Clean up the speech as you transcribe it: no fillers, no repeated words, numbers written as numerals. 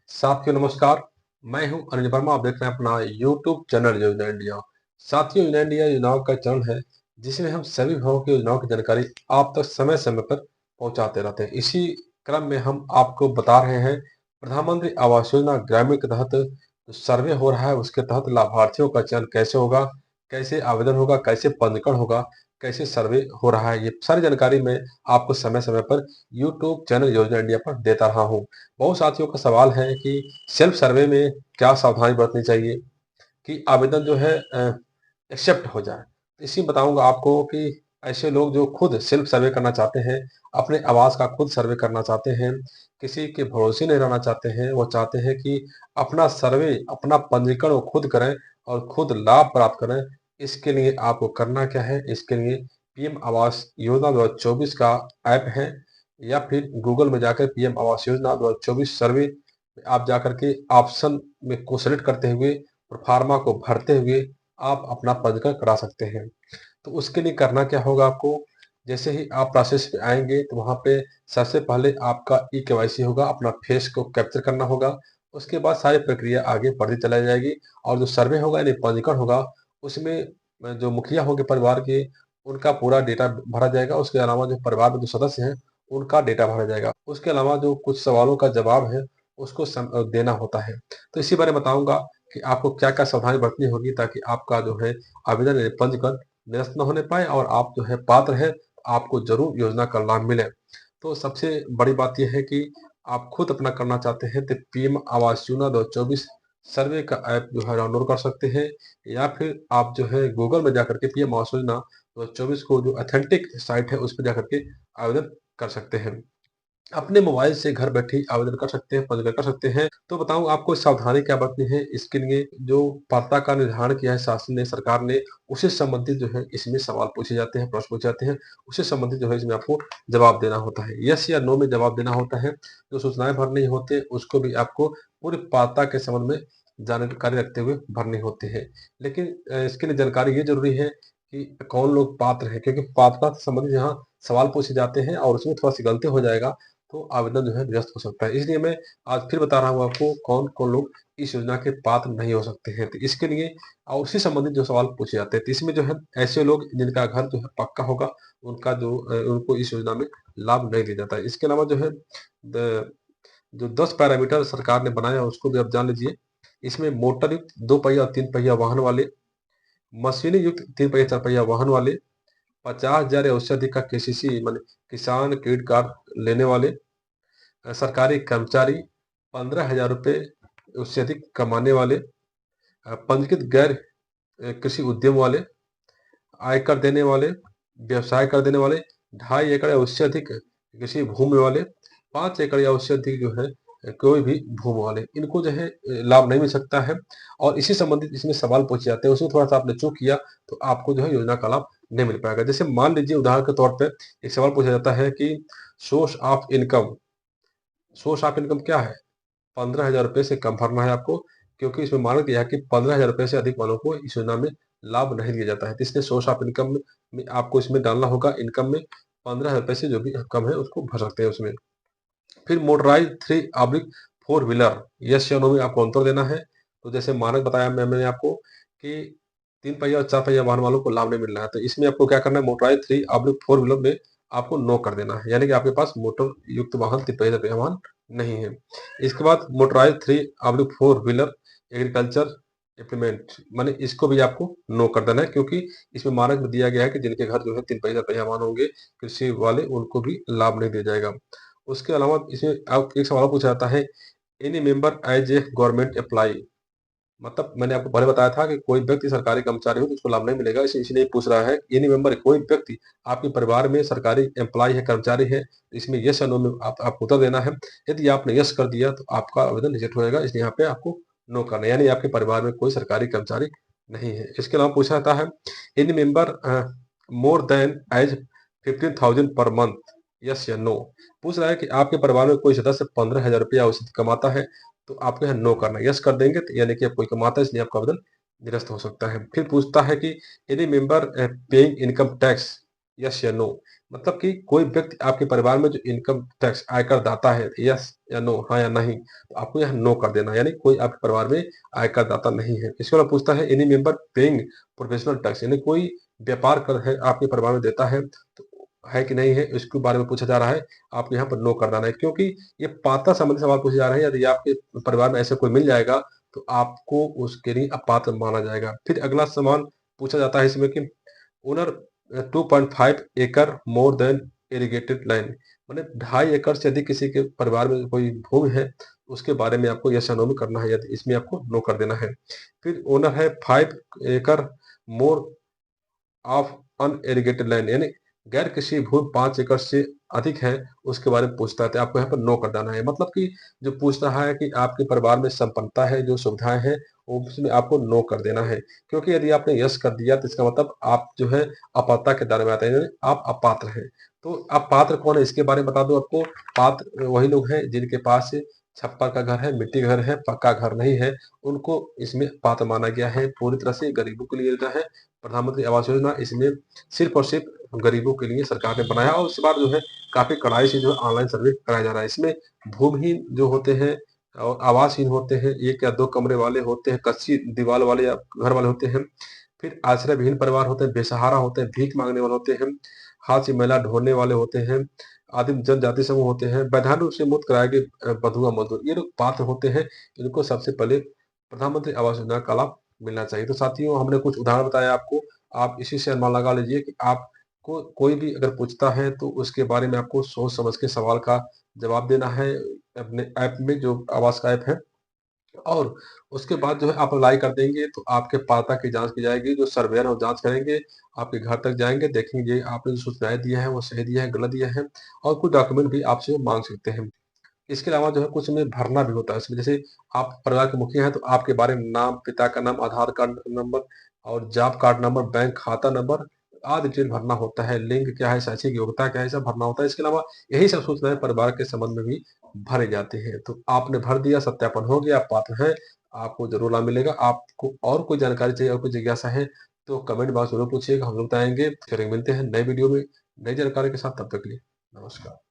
साथियों नमस्कार। मैं हूं अनिल वर्मा। आप देख रहे हैं अपना यूट्यूब चैनल योजना इंडिया। साथियों, योजना इंडिया योजनाओं का चैनल है जिसमें हम सभी विभागों की योजनाओं की जानकारी आप तक समय समय पर पहुंचाते रहते हैं। इसी क्रम में हम आपको बता रहे हैं प्रधानमंत्री आवास योजना ग्रामीण के तहत जो सर्वे हो रहा है उसके तहत लाभार्थियों का चयन कैसे होगा, कैसे आवेदन होगा, कैसे पंजीकरण होगा, कैसे सर्वे हो रहा है, ये सारी जानकारी मैं आपको समय समय पर यूट्यूब चैनल योजना इंडिया पर देता रहा हूँ। बहुत साथियों का सवाल है कि सेल्फ सर्वे में क्या सावधानी बरतनी चाहिए कि आवेदन जो है एक्सेप्ट हो जाए। तो इसी बताऊंगा आपको कि ऐसे लोग जो खुद सेल्फ सर्वे करना चाहते हैं, अपने आवास का खुद सर्वे करना चाहते हैं, किसी के भरोसे नहीं रहना चाहते हैं, वो चाहते हैं कि अपना सर्वे, अपना पंजीकरण वो खुद करें और खुद लाभ प्राप्त करें। इसके लिए आपको करना क्या है? इसके लिए पीएम आवास योजना 2024 का ऐप है या फिर गूगल में जाकर पीएम आवास योजना 2024 सर्वे आप जाकर के ऑप्शन में को सेलेक्ट करते हुए प्रोफार्मा को भरते हुए आप अपना पंजीकरण करा सकते हैं। तो उसके लिए करना क्या होगा आपको? जैसे ही आप प्रोसेस पे आएंगे तो वहाँ पे सबसे पहले आपका ई केवाईसी होगा, अपना फेस को कैप्चर करना होगा। उसके बाद सारी प्रक्रिया आगे बढ़ती चलाई जाएगी और जो सर्वे होगा यानी पंजीकरण होगा उसमें जो मुखिया होंगे परिवार के, उनका पूरा डेटा भरा जाएगा। उसके अलावा जो परिवार में जो सदस्य हैं उनका डेटा भरा जाएगा। उसके अलावा जो कुछ सवालों का जवाब है उसको देना होता है। तो इसी बारे में बताऊंगा कि आपको क्या-क्या सावधानी बरतनी होगी ताकि आपका जो है आवेदन यानी पंजीकरण निरस्त न होने पाए और आप जो है पात्र हैं, आपको ज़रूर योजना का लाभ मिले। तो सबसे बड़ी बात ये है कि आप खुद अपना करना चाहते हैं तो पीएम आवास योजना 2024 सर्वे का ऐप जो है डाउनलोड कर सकते हैं या फिर आप जो है गूगल में जाकर के पीएम आवास योजना 2024 को जो ऑथेंटिक साइट है उस पे जाकर के आवेदन कर सकते हैं। अपने मोबाइल से घर बैठे ही आवेदन कर सकते हैं, पंजीकरण कर सकते हैं। तो बताऊँ आपको सावधानी क्या बरतनी है? इसके लिए जो पात्रता का निर्धारण किया है शासन ने, सरकार ने, उससे संबंधित जो है इसमें सवाल पूछे जाते हैं, प्रश्न पूछे जाते हैं। उससे संबंधित जो है इसमें आपको जवाब देना होता है। यस या नो में जवाब देना होता है। जो सूचनाएँ भरनी होती है उसको भी आपको पूरी पात्रता के संबंध में जानकारी रखते हुए भरने होते हैं। लेकिन इसके लिए जानकारी ये ज़रूरी है कि कौन लोग पात्र हैं, क्योंकि पात्रता से संबंधित यहाँ सवाल पूछे जाते हैं और उसमें थोड़ा-सी गलती हो जाएगा तो आवेदन जो है निरस्त हो सकता है। इसलिए मैं आज फिर बता रहा हूँ आपको कौन-कौन लोग इस योजना के पात्र नहीं हो सकते हैं। तो इसके लिए और उससे संबंधित जो सवाल पूछे जाते हैं, तो इसमें जो है ऐसे लोग जिनका घर जो है पक्का होगा, उनका जो उनको इस योजना में लाभ नहीं दिया जाता है। इसके अलावा जो है द जो 10 पैरामीटर सरकार ने बनाया है उसको भी आप जान लीजिए। इसमें मोटर युक्त 2 पहिया और 3 पहिया वाहन वाले, मशीनी युक्त 3 पहिया 4 पहिया वाहन वाले, 50,000 या उससे अधिक का केसीसी माने किसान क्रेडिट कार्ड लेने वाले, सरकारी कर्मचारी, 15,000 रुपए उससे अधिक कमाने वाले, पंजीकृत गैर कृषि उद्यम वाले, आयकर देने वाले, व्यवसाय कर देने वाले, 2.5 एकड़ या उससे अधिक कृषि भूमि वाले, 5 एकड़ या उससे अधिक जो है कोई भी भूमि वाले, इनको जो है लाभ नहीं मिल सकता है। और इसी संबंधित इसमें सवाल पूछे जाते हैं, उसमें थोड़ा-सा आपने चूक किया तो आपको जो है योजना का लाभ नहीं मिल पाएगा। जैसे मान लीजिए उदाहरण के तौर पे एक सवाल पूछा जाता है कि source of income, source of income क्या है? 15,000 रुपए से कम भरना है आपको, क्योंकि इसमें माना गया है कि 15,000 रुपए से अधिक वालों को इस योजना में लाभ नहीं दिया जाता है। तो इसलिए सोर्स ऑफ इनकम में आपको इसमें डालना होगा, इनकम में 15,000 रुपए से जो भी कम है उसको भर सकते हैं उसमें। फिर मोटराइज़ 3/4 व्हीलर, यस या नो में आपको उत्तर देना है। तो जैसे मानक बताया मैंने आपको कि 3 पहिया और 4 पहिया वाहन वालों को लाभ नहीं मिल रहा है, तो इसमें आपको क्या करना है? मोटराइज़ 3/4 व्हीलर में आपको नो कर देना है, यानी कि आपके पास मोटर युक्त वाहन 3 पहिया 4 पहिया वाहन नहीं है। इसके बाद मोटराइज़ 3/4 व्हीलर एग्रीकल्चर इम्प्लीमेंट माने इसको भी आपको नो कर देना है, क्योंकि इसमें मानक में दिया गया है कि जिनके घर जो है 3 पहिया 4 पहिया वाहन होंगे, कृषि वाले, उनको भी लाभ नहीं दिया जाएगा। उसके अलावा इसमें अब एक सवाल पूछा जाता है, any member as a government employee, मतलब मैंने आपको पहले बताया था कि कोई व्यक्ति सरकारी कर्मचारी हो तो उसको लाभ नहीं मिलेगा, इसलिए पूछ रहा है एनी मेंबर, कोई व्यक्ति आपके परिवार में सरकारी एम्प्लॉय है, कर्मचारी है, तो इसमें यस या नो में आपको उत्तर देना है। यदि आपने यस कर दिया तो आपका आवेदन रिजेक्ट हो जाएगा, इसलिए यहाँ पे आपको नो करना है, यानी आपके परिवार में कोई सरकारी कर्मचारी नहीं है। इसके अलावा पूछा जाता है, any member more than age 15,000 per month, yes या नो। पूछ रहा है कि आपके परिवार में कोई सदस्य 15,000 रुपया उससे कमाता है, तो आपको यहाँ नो करना है। यस कर देंगे तो यानी कि आप कोई कमाता है, इसलिए आपका आवेदन निरस्त हो सकता है। फिर पूछता है कि यदि member paying income tax, yes या नो, मतलब कि कोई व्यक्ति आपके परिवार में जो इनकम टैक्स आयकर दाता है, यस या नो, हाँ या नहीं, तो आपको यहाँ नो कर देना है, यानी कोई आपके परिवार में आयकर दाता नहीं है। इसके बाद पूछता है any member paying professional tax, यानी कोई व्यापार कर है आपके परिवार में देता है, तो है कि नहीं है, इसके बारे में पूछा जा रहा है। आपको यहाँ पर नो कर देना है, क्योंकि ये पात्रता संबंधी सवाल पूछे जा रहे हैं। यदि आपके परिवार में ऐसे कोई मिल जाएगा तो आपको उसके लिए अपात्र माना जाएगा। फिर अगला सवाल पूछा जाता है इसमें कि ओनर 2.5 एकड़ मोर देन इरिगेटेड लैंड, माने 2.5 एकड़ से अधिक किसी के परिवार में कोई भूमि है, उसके बारे में आपको यस या नो में करना है, यदि इसमें आपको नो कर देना है। फिर ओनर है 5 एकड़ मोर ऑफ अनइरिगेटेड लैंड, यानी गैर कृषि भूमि 5 एकड़ से अधिक है, उसके बारे में पूछता है, तो आपको यहाँ पर नो कर देना है। मतलब कि जो पूछ रहा है कि आपके परिवार में संपन्नता है, जो सुविधाएं हैं, उसमें आपको नो कर देना है। क्योंकि यदि आपने यस कर दिया तो इसका मतलब आप जो है अपात्रता के दायरे में आते हैं, यानी आप अपात्र हैं। तो अब पात्र कौन है इसके बारे में बता दूं आपको। पात्र वही लोग हैं जिनके पास छप्पर का घर है, मिट्टी का घर है, पक्का घर नहीं है, उनको इसमें पात्र माना गया है। पूरी तरह से गरीबों के लिए योजना है प्रधानमंत्री आवास योजना, इसमें सिर्फ और सिर्फ गरीबों के लिए सरकार ने बनाया, और इस बार जो है काफी कड़ाई से जो है ऑनलाइन सर्वे कराया जा रहा है। इसमें भूमिहीन जो होते हैं और आवासहीन होते हैं, 1 या 2 कमरे वाले होते हैं, कच्ची दीवार वाले या घर वाले होते हैं, फिर आश्रय विहीन परिवार होते हैं, बेसहारा होते हैं, भीख मांगने वाले होते हैं, हाथ से मैला ढोने वाले होते हैं, आदिम जनजाति समूह होते हैं, वैधानिक रूप से मुक्त कराए गए बंधुआ मजदूर, ये लोग पात्र होते हैं। इनको सबसे पहले प्रधानमंत्री आवास योजना का लाभ मिलना चाहिए। तो साथियों, हमने कुछ उदाहरण बताया आपको, आप इसी से अनुमान लगा लीजिए कि आपको कोई भी अगर पूछता है तो उसके बारे में आपको सोच समझ के सवाल का जवाब देना है अपने ऐप में, जो आवास का ऐप है। और उसके बाद जो है आप अप्लाई कर देंगे तो आपके पात्रता की जाँच की जाएगी, जो सर्वेयर है वो जाँच करेंगे, आपके घर तक जाएँगे, देखेंगे आपने जो सूचनाएँ दिया है वो सही दिया है, गलत दिया है, और कुछ डॉक्यूमेंट भी आपसे वो माँग सकते हैं। इसके अलावा जो है कुछ में भरना भी होता है इसमें, जैसे आप परिवार के मुखिया हैं तो आपके बारे में नाम, पिता का नाम, आधार कार्ड नंबर और जॉब कार्ड नंबर, बैंक खाता नंबर आदि डिटेल भरना होता है। लिंग क्या है, शैक्षिक योग्यता क्या है, सब भरना होता है। इसके अलावा यही सब सूचनाएँ परिवार के संबंध में भी भरे जाते हैं। तो आपने भर दिया, सत्यापन हो गया, आप पात्र हैं, आपको ज़रूर लाभ मिलेगा। आपको और कोई जानकारी चाहिए और कोई जिज्ञासा है तो कमेंट बॉक्स ज़रूर पूछिएगा, हम लोग बताएँगे। फिर मिलते हैं नए वीडियो में नई जानकारी के साथ, तब तक के लिए नमस्कार।